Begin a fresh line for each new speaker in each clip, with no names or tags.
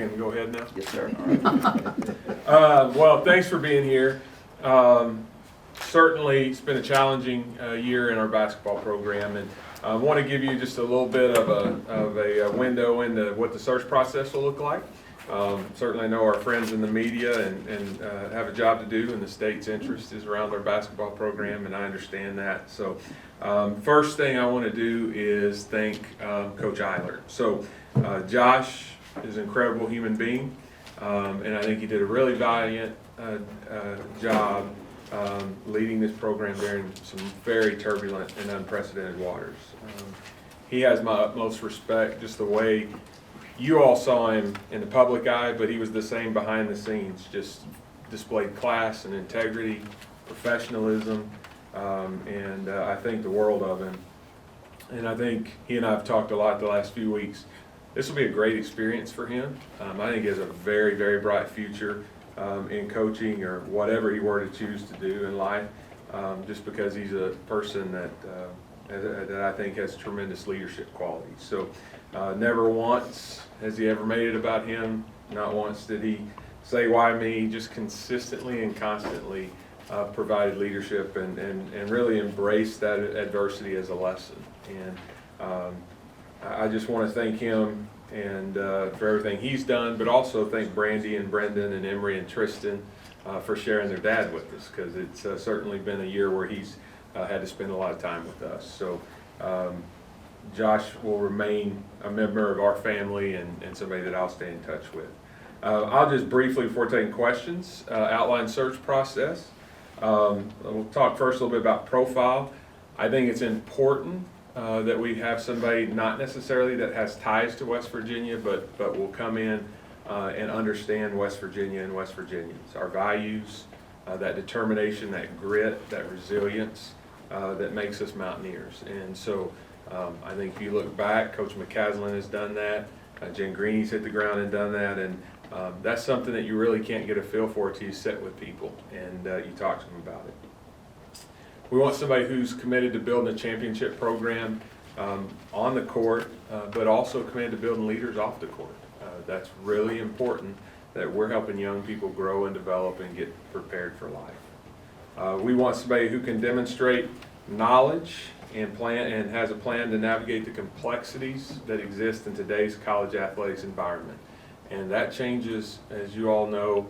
can go ahead now?
Yes, sir.
Well, thanks for being here. Certainly, it's been a challenging year in our basketball program, and I want to give you just a little bit of a window into what the search process will look like. Certainly, I know our friends in the media and have a job to do, and the state's interest is around our basketball program, and I understand that. So, first thing I want to do is thank Coach Eilert. So, Josh is an incredible human being, and I think he did a really valiant job leading this program during some very turbulent and unprecedented waters. He has my utmost respect, just the way you all saw him in the public eye, but he was the same behind the scenes, just displayed class and integrity, professionalism, and I think the world of him. And I think he and I have talked a lot the last few weeks. This will be a great experience for him. I think he has a very, very bright future in coaching or whatever he were to choose to do in life, just because he's a person that I think has tremendous leadership qualities. So never once has he ever made it about him. Not once did he say, why me? Just consistently and constantly provided leadership and really embraced that adversity as a lesson. And I just want to thank him and for everything he's done, but also thank Brandy and Brendan and Emery and Tristan for sharing their dad with us, because it's certainly been a year where he's had to spend a lot of time with us. So Josh will remain a member of our family and somebody that I'll stay in touch with. I'll just briefly, before taking questions, outline search process. We'll talk first a little bit about profile. I think it's important that we have somebody not necessarily that has ties to West Virginia, but will come in and understand West Virginia and West Virginians, our values, that determination, that grit, that resilience that makes us Mountaineers. And so I think if you look back, Coach McCaslin has done that. Jen Greeny's hit the ground and done that. And that's something that you really can't get a feel for until you sit with people and you talk to them about it. We want somebody who's committed to building a championship program on the court, but also committed to building leaders off the court. That's really important, that we're helping young people grow and develop and get prepared for life. We want somebody who can demonstrate knowledge and has a plan to navigate the complexities that exist in today's college athletics environment. And that changes, as you all know,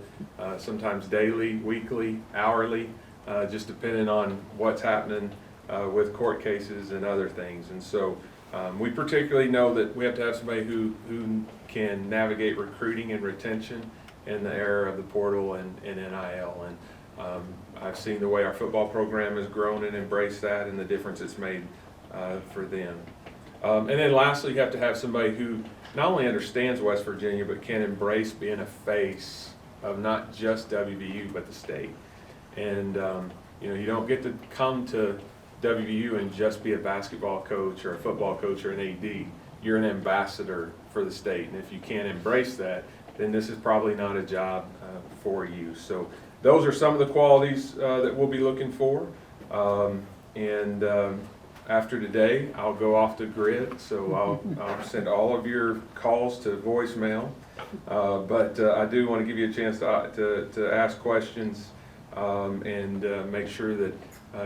sometimes daily, weekly, hourly, just depending on what's happening with court cases and other things. And so we particularly know that we have to have somebody who can navigate recruiting and retention in the era of the portal and NIL. And I've seen the way our football program has grown and embraced that and the difference it's made for them. And then lastly, you have to have somebody who not only understands West Virginia, but can embrace being a face of not just WVU, but the state. And you don't get to come to WVU and just be a basketball coach or a football coach or an AD. You're an ambassador for the state, and if you can't embrace that, then this is probably not a job for you. So those are some of the qualities that we'll be looking for. After today, I'll go off the grid, so I'll send all of your calls to voicemail. But I do want to give you a chance to ask questions and make sure that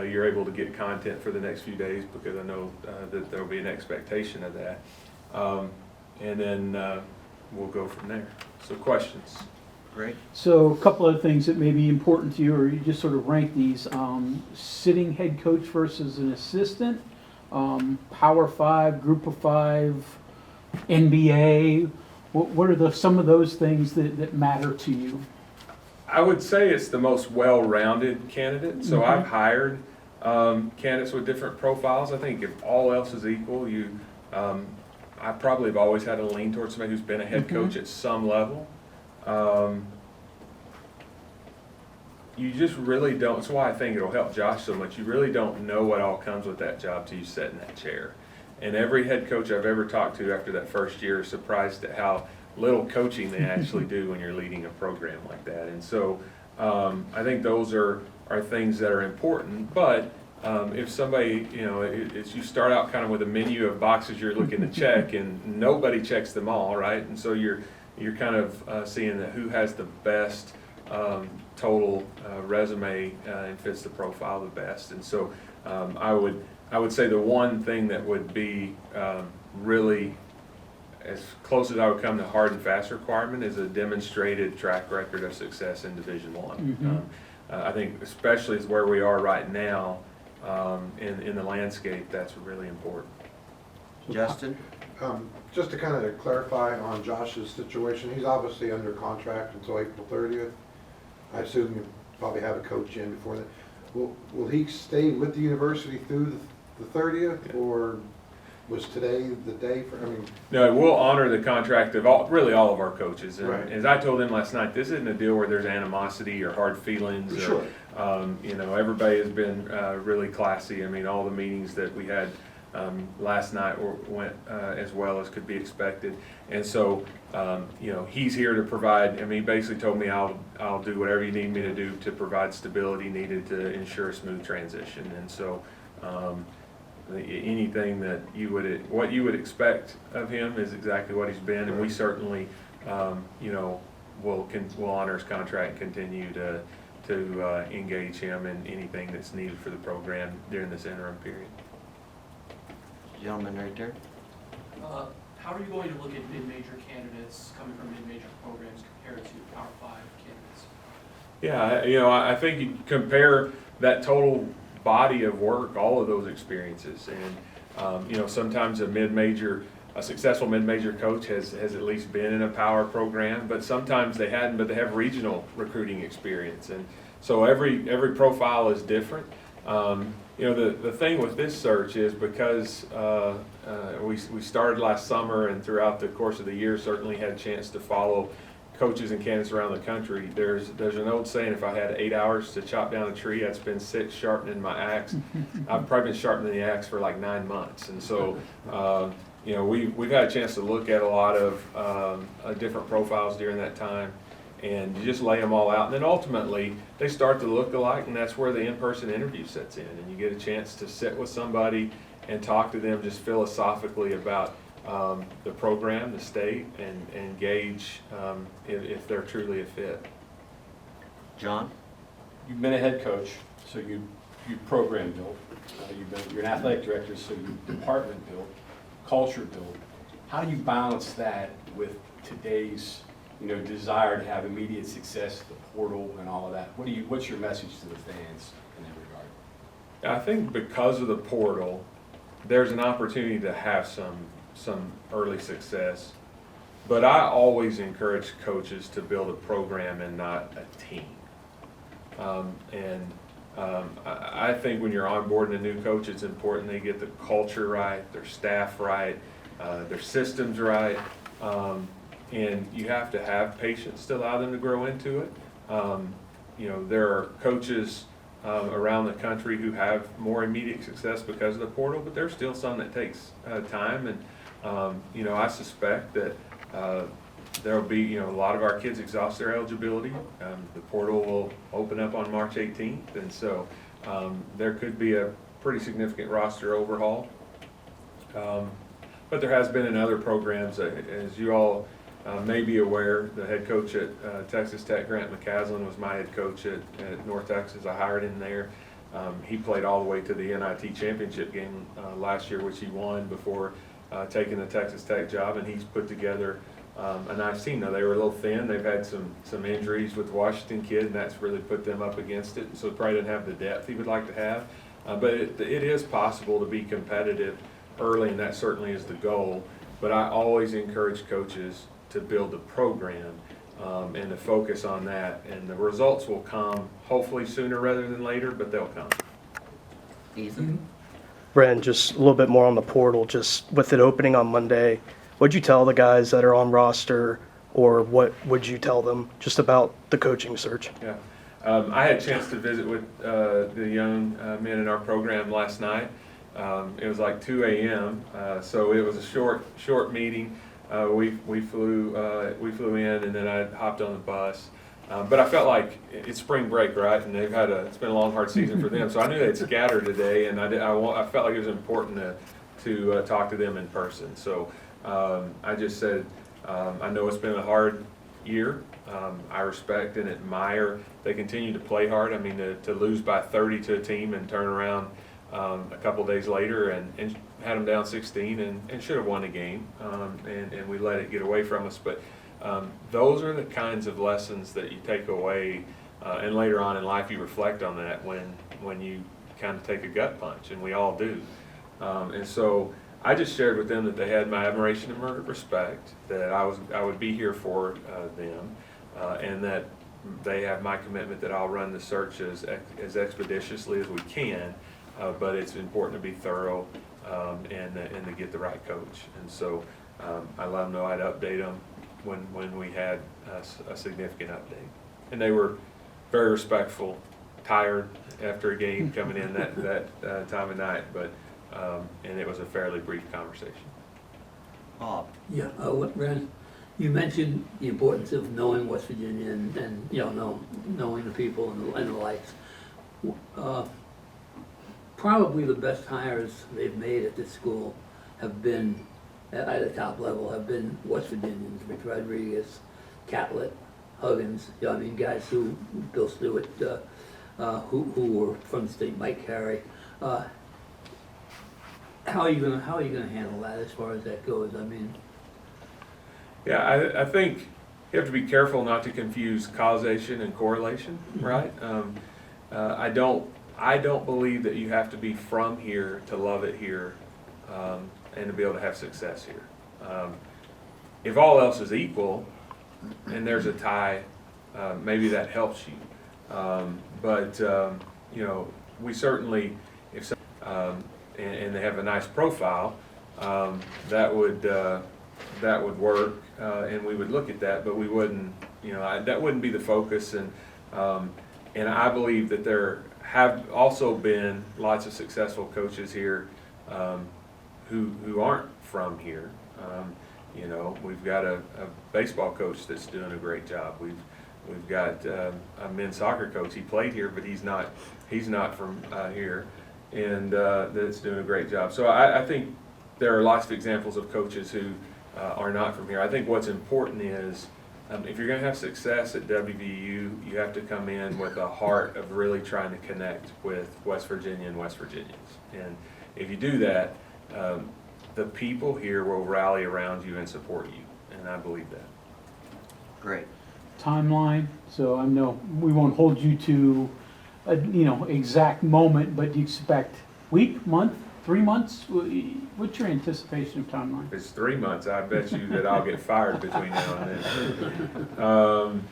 you're able to get content for the next few days, because I know that there'll be an expectation of that. And then we'll go from there. So questions?
Great.
So a couple of things that may be important to you, or you just sort of rank these. Sitting head coach versus an assistant, Power 5, Group of 5, NBA. What are some of those things that matter to you?
I would say it's the most well-rounded candidate. So I've hired candidates with different profiles. I think if all else is equal, I probably have always had a lean towards somebody who's been a head coach at some level. You just really don't. That's why I think it'll help Josh so much. You really don't know what all comes with that job till you sit in that chair. And every head coach I've ever talked to after that first year is surprised at how little coaching they actually do when you're leading a program like that. And so I think those are things that are important. But if somebody, you start out kind of with a menu of boxes you're looking to check, and nobody checks them all, right? And so you're you're kind of seeing that who has the best total resume and fits the profile the best. And so I would say the one thing that would be really as close as I would come to hard and fast requirement is a demonstrated track record of success in Division I. I think especially as where we are right now in the landscape, that's really important.
Justin?
Just to kind of clarify on Josh's situation, he's obviously under contract until April 30th. I assume you probably have a coach in before that. Will he stay with the university through the 30th, or was today the day for, I mean?
No, we'll honor the contract of really all of our coaches. And
Right.
as I told them last night, this isn't a deal where there's animosity or hard feelings.
Sure.
You know, everybody has been really classy. I mean, all the meetings that we had last night went as well as could be expected. And so, you know, he's here to provide, I mean, he basically told me I'll do whatever you need me to do to provide stability needed to ensure a smooth transition. And so, anything that what you would expect of him is exactly what he's been, and we certainly, you know, will honor his contract and continue to engage him in anything that's needed for the program during this interim period.
Gentleman right there.
How are you going to look at mid-major candidates coming from mid-major programs compared to Power 5 candidates?
Yeah, you know, I think you compare that total body of work, all of those experiences, and you know, sometimes a successful mid-major coach has at least been in a power program, but sometimes they hadn't, but they have regional recruiting experience, and so every profile is different. You know, the thing with this search is because we started last summer, and throughout the course of the year certainly had a chance to follow coaches and candidates around the country. There's an old saying, if I had 8 hours to chop down a tree, I'd spend 6 sharpening my axe. I've probably been sharpening the axe for like 9 months. And so, you know, we've had a chance to look at a lot of different profiles during that time, and you just lay them all out. And then ultimately, they start to look alike, and that's where the in-person interview sets in. And you get a chance to sit with somebody and talk to them just philosophically about the program, the state, and gauge if they're truly a fit.
John?
You've been a head coach, so you program built. You're an athletic director, so you department built, culture built. How do you balance that with today's, you know, desire to have immediate success, the portal, and all of that? What's your message to the fans in that regard?
I think because of the portal, there's an opportunity to have some early success, but I always encourage coaches to build a program and not a team. I think when you're onboarding a new coach, it's important they get the culture right, their staff right, their systems right, and you have to have patience to allow them to grow into it. You know, there are coaches around the country who have more immediate success because of the portal, but there's still some that takes time. And you know, I suspect that there'll be, you know, a lot of our kids exhaust their eligibility. The portal will open up on March 18th, and so there could be a pretty significant roster overhaul. But there has been in other programs, as you all may be aware, the head coach at Texas Tech, Grant McCaslin, was my head coach at North Texas. I hired him there. He played all the way to the NIT championship game last year, which he won before taking the Texas Tech job, and he's put together a nice team. Now, they were a little thin. They've had some injuries with the Washington kid, and that's really put them up against it. So probably didn't have the depth he would like to have. But it is possible to be competitive early, and that certainly is the goal. But I always encourage coaches to build a program and to focus on that. And the results will come hopefully sooner rather than later, but they'll come.
Ethan?
Wren, just a little bit more on the portal, just with it opening on Monday. What'd you tell the guys that are on roster, or what would you tell them just about the coaching search?
Yeah. I had a chance to visit with the young men in our program last night. It was like 2 a.m., so it was a short meeting. We flew in, and then I hopped on the bus. But I felt like it's spring break, right? And it's been a long, hard season for them. So I knew they'd scatter today, and I felt like it was important to talk to them in person. So I just said, I know it's been a hard year. I respect and admire they continue to play hard. I mean, to lose by 30 to a team and turn around a couple days later and had them down 16 and should have won the game, and we let it get away from us. But those are the kinds of lessons that you take away, and later on in life you reflect on that when you kind of take a gut punch, and we all do. And so I just shared with them that they had my admiration and respect, that I would be here for them, and that they have my commitment that I'll run the search as expeditiously as we can, but it's important to be thorough and to get the right coach. And so I let them know I'd update them when we had a significant update. And they were very respectful, tired after a game coming in that time of night, but and it was a fairly brief conversation.
Bob?
Yeah, Wren, you mentioned the importance of knowing West Virginia and knowing the people and the likes. Probably the best hires they've made at this school have been, at the top level, have been West Virginians, Rich Rodriguez, Catlett, Huggins, guys who, Bill Stewart, who were from the state, Mike Carey. How are you gonna handle that as far as that goes?
Yeah, I think you have to be careful not to confuse causation and correlation, right? I don't believe that you have to be from here to love it here, and to be able to have success here. If all else is equal and there's a tie, maybe that helps you. But we certainly, if and they have a nice profile, that would work, and we would look at that, but we wouldn't, that wouldn't be the focus. And I believe that there have also been lots of successful coaches here who aren't from here. We've got a baseball coach that's doing a great job. We've got a men's soccer coach. He played here, but he's not from here, and that's doing a great job. So I think there are lots of examples of coaches who are not from here. I think what's important is if you're going to have success at WVU, you have to come in with a heart of really trying to connect with West Virginia and West Virginians. And if you do that, the people here will rally around you and support you, and I believe that.
Great.
Timeline, so I know we won't hold you to a, exact moment, but do you expect week, month, 3 months? What's your anticipation of timeline?
If it's 3 months, I bet you that I'll get fired between now and then.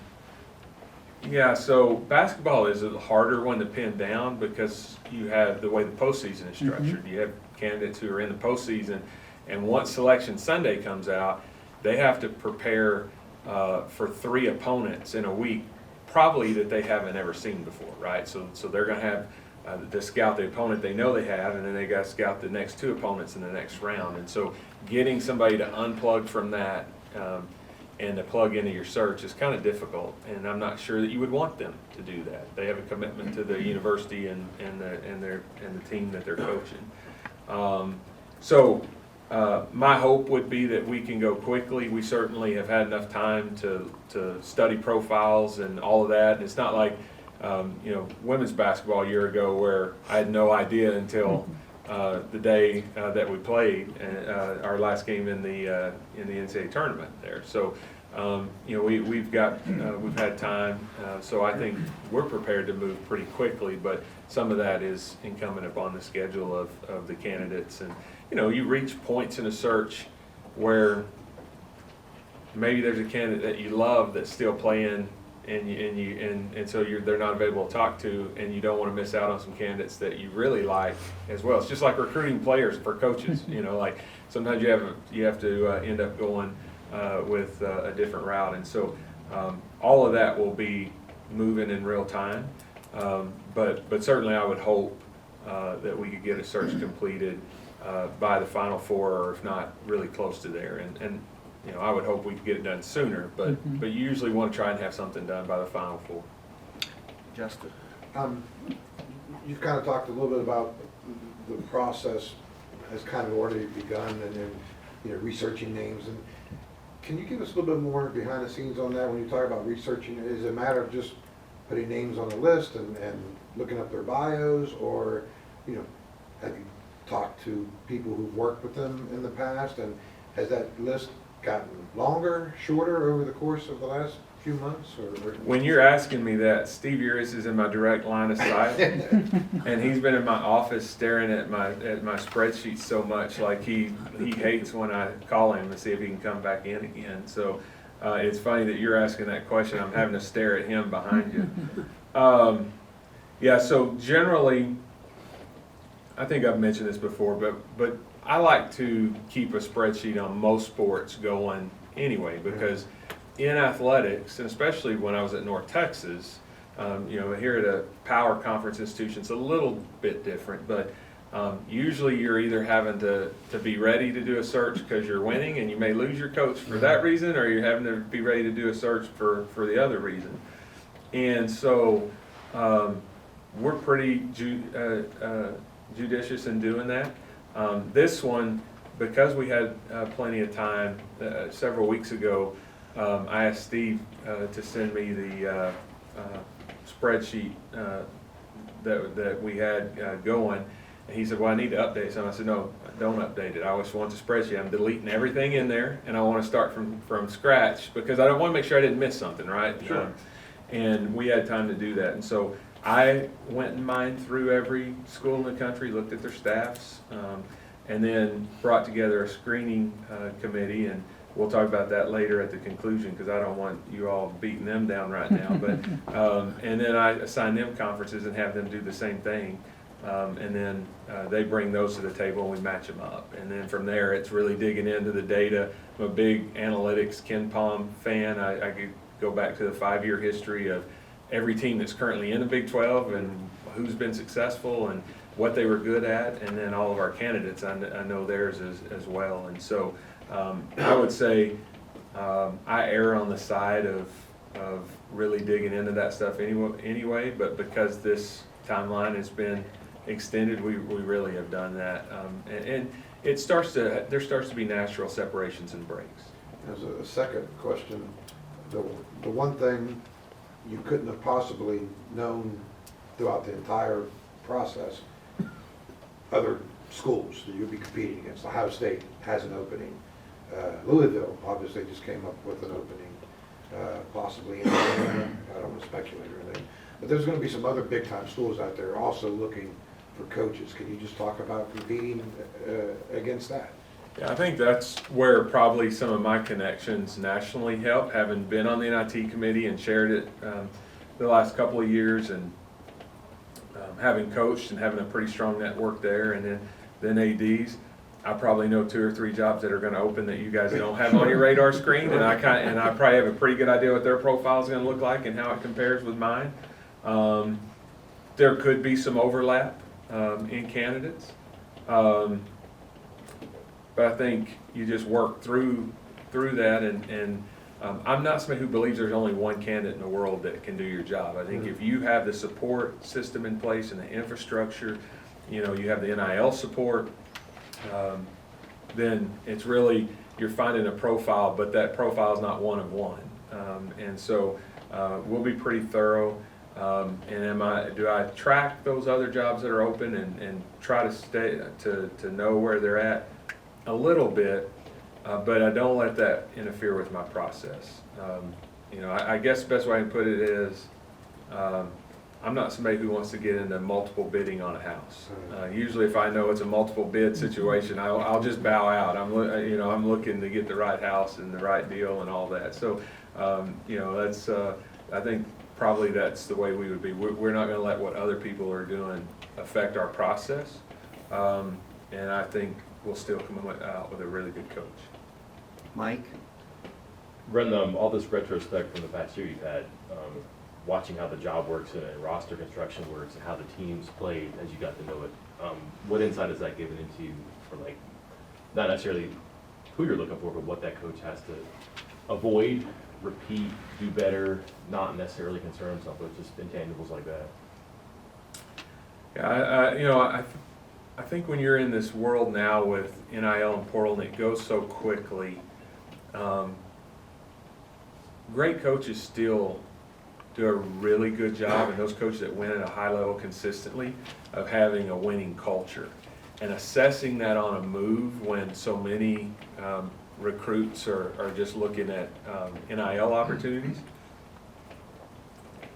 Yeah, so basketball is a harder one to pin down because you have the way the postseason is structured. You have candidates who are in the postseason, and once Selection Sunday comes out, they have to prepare for 3 opponents in a week, probably that they haven't ever seen before, right? So they're going to have to scout the opponent they know they have, and then they got to scout the next 2 opponents in the next round. And so getting somebody to unplug from that and to plug into your search is kind of difficult, and I'm not sure that you would want them to do that. They have a commitment to the university and the team that they're coaching. My hope would be that we can go quickly. We certainly have had enough time to study profiles and all of that. And it's not like women's basketball a year ago where I had no idea until the day that we played our last game in the NCAA tournament there. So we've had time, so I think we're prepared to move pretty quickly. But some of that is incumbent upon the schedule of the candidates. And you reach points in a search where maybe there's a candidate that you love that's still playing, and so they're not available to talk to, and you don't want to miss out on some candidates that you really like as well. It's just like recruiting players for coaches. Like sometimes you have to end up going with a different route, and so all of that will be moving in real time. But certainly I would hope that we could get a search completed by the Final Four, or if not, really close to there. And I would hope we could get it done sooner, but you usually want to try and have something done by the Final Four.
Justin?
You've kind of talked a little bit about the process has kind of already begun, and then researching names. And Can you give us a little bit more behind the scenes on that when you talk about researching? Is it a matter of just putting names on the list and looking up their bios, or, you know, have you talked to people who've worked with them in the past, and has that list gotten longer, shorter over the course of the last few months, or?
When you're asking me that, Steve Uris is in my direct line of sight, and he's been in my office staring at my spreadsheet so much, like he hates when I call him to see if he can come back in again. So it's funny that you're asking that question. I'm having to stare at him behind you. Yeah. So generally, I think I've mentioned this before, but I like to keep a spreadsheet on most sports going anyway, because in athletics, and especially when I was at North Texas, you know, here at a power conference institution, it's a little bit different, but usually you're either having to be ready to do a search because you're winning and you may lose your coach for that reason, or you're having to be ready to do a search for the other reason. And so we're pretty judicious in doing that. This one, because we had plenty of time, several weeks ago, I asked Steve to send me the spreadsheet that we had going, and he said, well, I need to update some. I said, no, don't update it. I just want the spreadsheet. I'm deleting everything in there, and I want to start from scratch, because I don't want to make sure I didn't miss something, right?
Sure.
And we had time to do that, and so I went and mined through every school in the country, looked at their staffs, and then brought together a screening committee, and we'll talk about that later at the conclusion, because I don't want you all beating them down right now. But and then I assign them conferences and have them do the same thing, and then they bring those to the table and we match them up. And then from there, it's really digging into the data. I'm a big analytics Ken Palm fan. I could go back to the 5-year history of every team that's currently in the Big 12 and who's been successful and what they were good at, and then all of our candidates, I know theirs as well. And so I would say I err on the side of really digging into that stuff anyway, but because this timeline has been extended, we really have done that. And there starts to be natural separations and breaks.
As a second question, the one thing you couldn't have possibly known throughout the entire process, other schools that you'd be competing against. Ohio State has an opening. Louisville obviously just came up with an opening, possibly Indiana. I don't want to speculate or anything. But there's going to be some other big-time schools out there also looking for coaches. Can you just talk about competing against that?
Yeah, I think that's where probably some of my connections nationally help, having been on the NIT committee and chaired it the last couple of years, and having coached and having a pretty strong network there, and then ADs. I probably know 2 or 3 jobs that are going to open that you guys don't have on your radar screen, and I probably have a pretty good idea what their profile is going to look like and how it compares with mine. There could be some overlap in candidates. But I think you just work through that, and I'm not somebody who believes there's only one candidate in the world that can do your job. I think if you have the support system in place and the infrastructure, you have the NIL support, then it's really, you're finding a profile, but that profile is not one of one. And so we'll be pretty thorough. And do I track those other jobs that are open and try to know where they're at? A little bit, but I don't let that interfere with my process. I guess the best way I can put it is, I'm not somebody who wants to get into multiple bidding on a house. Usually if I know it's a multiple bid situation, I'll just bow out. I'm looking to get the right house and the right deal and all that. So, that's, I think probably that's the way we would be. We're not gonna let what other people are doing affect our process. And I think we'll still come out with a really good coach.
Mike?
Wren, all this retrospect from the past year you've had, watching how the job works and roster construction works and how the teams played as you got to know it, what insight has that given into you for, like, not necessarily who you're looking for, but what that coach has to avoid, repeat, do better, not necessarily concern himself with, just intangibles like that?
Yeah, I think when you're in this world now with NIL and portal and it goes so quickly, great coaches still do a really good job, and those coaches that win at a high level consistently, of having a winning culture. And assessing that on a move when so many recruits are just looking at NIL opportunities,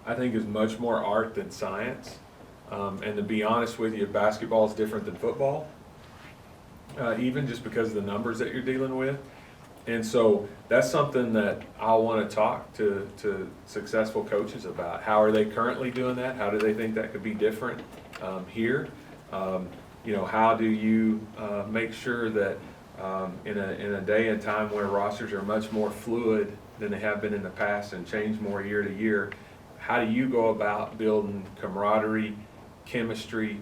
I think is much more art than science. And to be honest with you, basketball is different than football, even just because of the numbers that you're dealing with. And so that's something that I want to talk to successful coaches about. How are they currently doing that? How do they think that could be different here? You know, how do you make sure that in a day and time where rosters are much more fluid than they have been in the past and change more year to year, how do you go about building camaraderie, chemistry,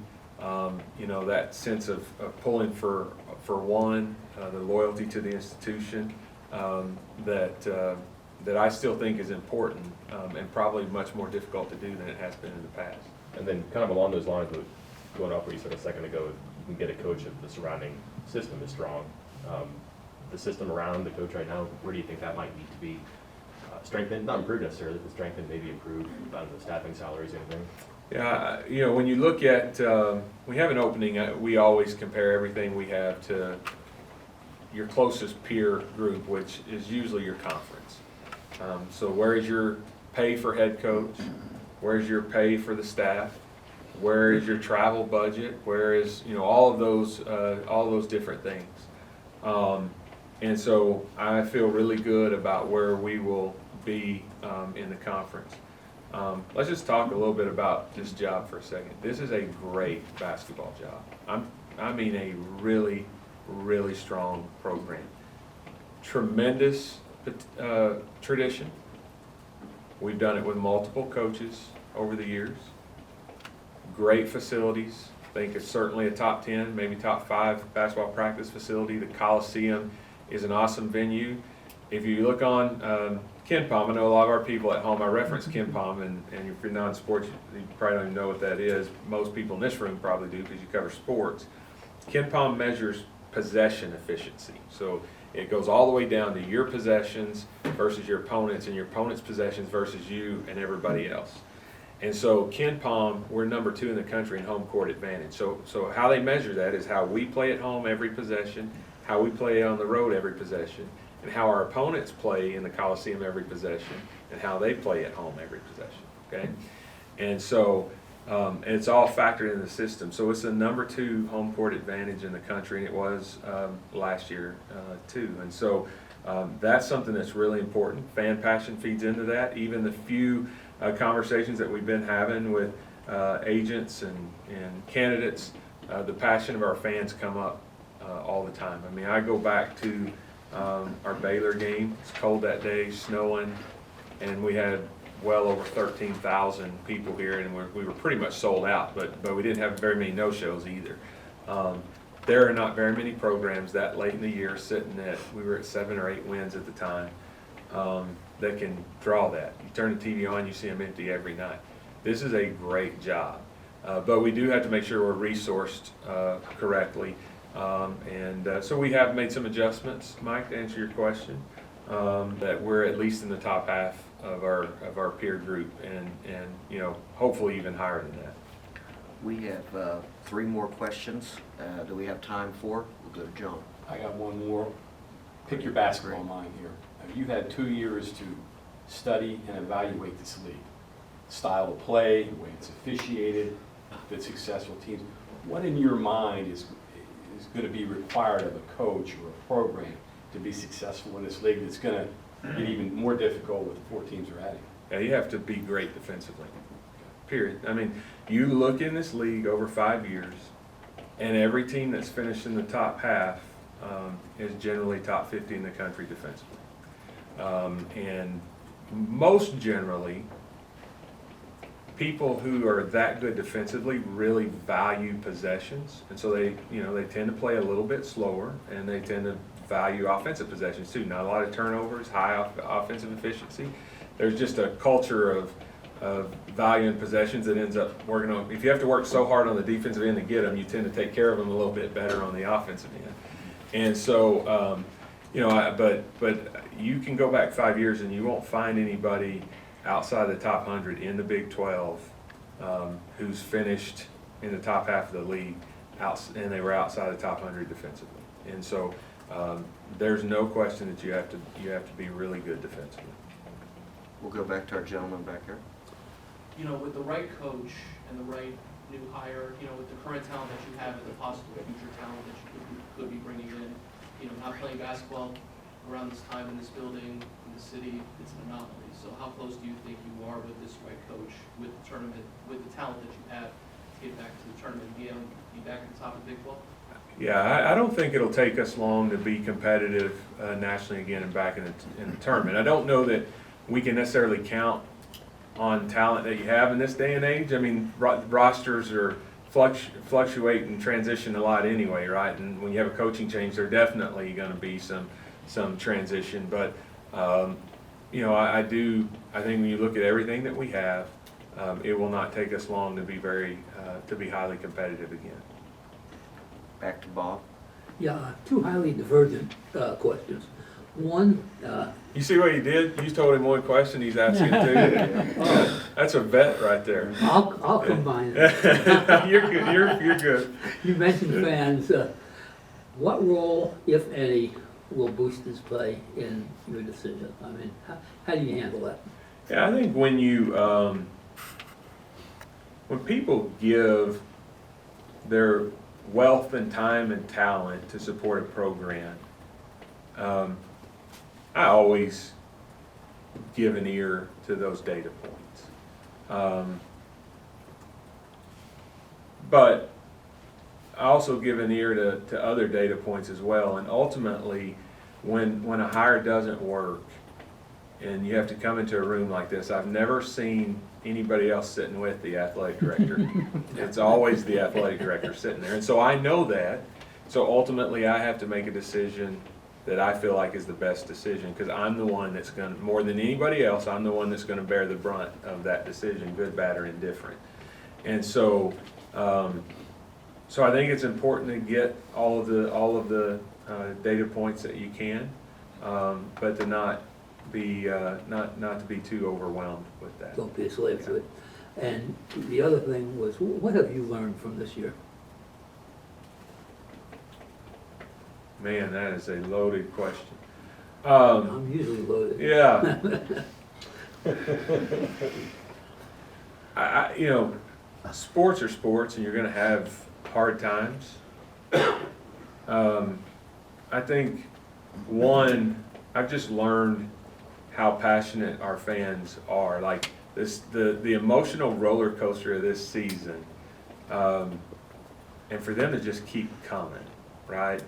you know, that sense of pulling for one, the loyalty to the institution, that I still think is important, and probably much more difficult to do than it has been in the past.
And then kind of along those lines, with going off what you said a second ago, you can get a coach if the surrounding system is strong. The system around the coach right now, where do you think that might need to be strengthened? Not improved necessarily, but strengthened, maybe improved, about the staffing, salaries, anything?
Yeah, you know, when you look at, we have an opening, we always compare everything we have to your closest peer group, which is usually your conference. So where is your pay for head coach? Where's your pay for the staff? Where is your travel budget? Where is, you know, all of those different things. And so I feel really good about where we will be in the conference. Let's just talk a little bit about this job for a second. This is a great basketball job. I mean a really, really strong program. Tremendous tradition. We've done it with multiple coaches over the years. Great facilities. I think it's certainly a top 10, maybe top 5 basketball practice facility. The Coliseum is an awesome venue. If you look on KenPom, I know a lot of our people at home, I reference KenPom, and if you're non-sports, you probably don't even know what that is. Most people in this room probably do because you cover sports. KenPom measures possession efficiency. So it goes all the way down to your possessions versus your opponents, and your opponent's possessions versus you and everybody else. And so KenPom, we're number 2 in the country in home court advantage. So how they measure that is how we play at home every possession, how we play on the road every possession, and how our opponents play in the Coliseum every possession, and how they play at home every possession, okay? And so, and it's all factored in the system. So it's a number 2 home court advantage in the country, and it was last year too. And so that's something that's really important. Fan passion feeds into that. Even the few conversations that we've been having with agents and candidates, the passion of our fans come up all the time. I mean, I go back to our Baylor game. It's cold that day, snowing, and we had well over 13,000 people here, and we were pretty much sold out, but we didn't have very many no-shows either. There are not very many programs that late in the year sitting at, we were at 7 or 8 wins at the time, that can draw that. You turn the TV on, you see them empty every night. This is a great job, but we do have to make sure we're resourced correctly. So we have made some adjustments, Mike, to answer your question, that we're at least in the top half of our peer group, and you know, hopefully even higher than that.
We have 3 more questions. Do we have time for? We'll go to John.
I got one more. Pick your basketball mind here. You've had 2 years to study and evaluate this league. Style of play, the way it's officiated, the successful teams. What in your mind is going to be required of a coach or a program to be successful in this league that's going to get even more difficult with the 4 teams we're adding?
Yeah, you have to be great defensively, period. I mean, you look in this league over 5 years, and every team that's finished in the top half is generally top 50 in the country defensively. And most generally, people who are that good defensively really value possessions, and so they tend to play a little bit slower, and they tend to value offensive possessions too. Not a lot of turnovers, high offensive efficiency. There's just a culture of valuing possessions that ends up working on. If you have to work so hard on the defensive end to get them, you tend to take care of them a little bit better on the offensive end. And so, but you can go back 5 years and you won't find anybody outside the top 100 in the Big 12 who's finished in the top half of the league and they were outside the top 100 defensively. And so there's no question that you have to be really good defensively.
We'll go back to our gentleman back here.
With the right coach and the right new hire, with the current talent that you have and the possible future talent that you could be bringing in, not playing basketball around this time in this building, in the city, it's an anomaly. So how close do you think you are with this right coach, with the tournament, with the talent that you have to get back to the tournament and be back at the top of the Big 12?
Yeah, I don't think it'll take us long to be competitive nationally again and back in the tournament. I don't know that we can necessarily count on talent that you have in this day and age. I mean, rosters are fluctuate and transition a lot anyway, right? And when you have a coaching change, there definitely going to be some transition. But I think when you look at everything that we have, it will not take us long to be highly competitive again.
Back to Bob.
Yeah, two highly divergent questions. One,
You see what he did? You told him one question, he's asking two. That's a vet right there.
I'll combine it.
You're good. You're good.
You mentioned fans. What role, if any, will boosters play in your decision? I mean, how do you handle that?
Yeah, I think when people give their wealth and time and talent to support a program, I always give an ear to those data points. But I also give an ear to other data points as well. And ultimately, when a hire doesn't work and you have to come into a room like this, I've never seen anybody else sitting with the athletic director. It's always the athletic director sitting there. And so I know that. So ultimately, I have to make a decision that I feel like is the best decision, because I'm the one that's going to, more than anybody else, I'm the one that's going to bear the brunt of that decision, good, bad, or indifferent. And so, so I think it's important to get all of the data points that you can, but to not to be too overwhelmed with that.
Don't be a slave to it. And the other thing was, what have you learned from this year?
Man, that is a loaded question.
I'm usually loaded.
Yeah. Sports are sports, and you're going to have hard times. I think, one, I've just learned how passionate our fans are. Like the emotional roller coaster of this season, and for them to just keep coming, right?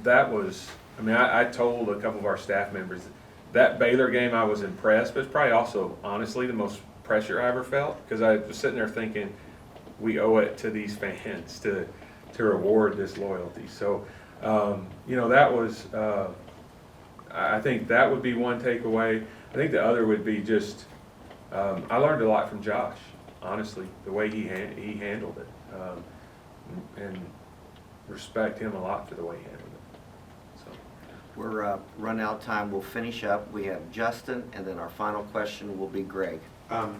That was, I told a couple of our staff members, that Baylor game I was impressed, but it's probably also, honestly, the most pressure I ever felt, because I was sitting there thinking, we owe it to these fans to reward this loyalty. So, that was, I think that would be one takeaway. I think the other would be just, I learned a lot from Josh, honestly, the way he handled it, and respect him a lot for the way he handled it. So
We're running out of time. We'll finish up. We have Justin, and then our final question will be Greg.
Kind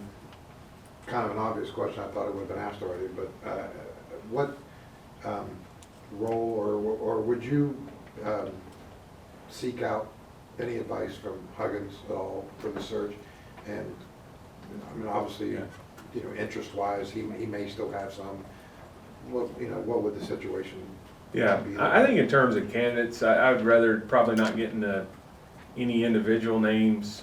of an obvious question, I thought it would have been asked already, but what role or would you seek out any advice from Huggins at all for the search? And obviously, interest-wise, he may still have some. What would the situation be?
yeah, I think in terms of candidates, I would rather probably not get into any individual names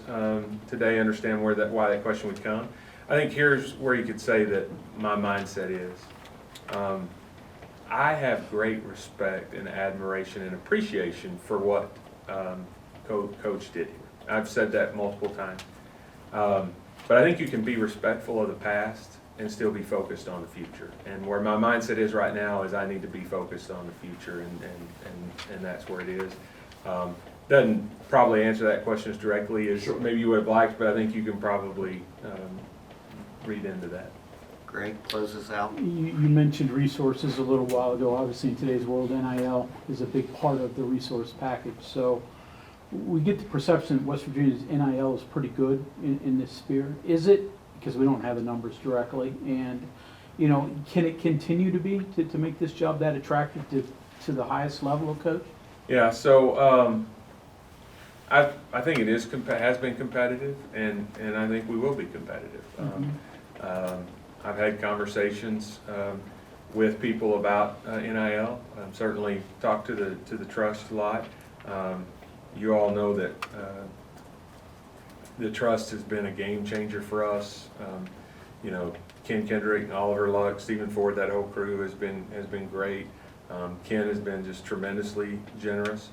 today. Understand why that question would come. I think here's where you could say that my mindset is. I have great respect and admiration and appreciation for what Coach did here. I've said that multiple times. But I think you can be respectful of the past and still be focused on the future. And where my mindset is right now is I need to be focused on the future, and that's where it is. Doesn't probably answer that question as directly as maybe you would have liked, but I think you can probably read into that.
Greg, close us out.
You mentioned resources a little while ago. Obviously, in today's world, NIL is a big part of the resource package. So we get the perception that West Virginia's NIL is pretty good in this sphere. Is it? Because we don't have the numbers directly. And, you know, can it continue to be, to make this job that attractive to the highest level of coach?
Yeah, so I think it is has been competitive, and I think we will be competitive. I've had conversations with people about NIL. Certainly talked to the trust a lot. You all know that the trust has been a game changer for us. You know, Ken Kendrick, Oliver Luck, Stephen Ford, that whole crew has been great. Ken has been just tremendously generous.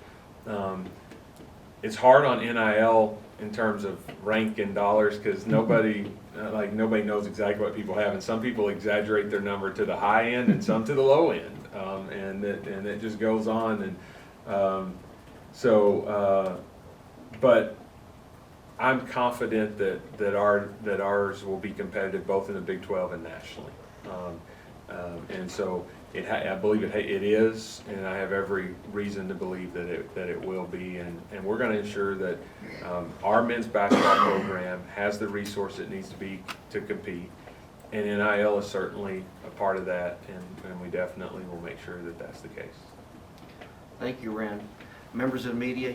It's hard on NIL in terms of rank and dollars because nobody knows exactly what people have, and some people exaggerate their number to the high end and some to the low end, and it just goes on. And but I'm confident that ours will be competitive both in the Big 12 and nationally. And so I believe it is, and I have every reason to believe that it will be. And we're going to ensure that our men's basketball program has the resource it needs to be to compete. And NIL is certainly a part of that, and we definitely will make sure that that's the case.
Thank you, Wren. Members of the media,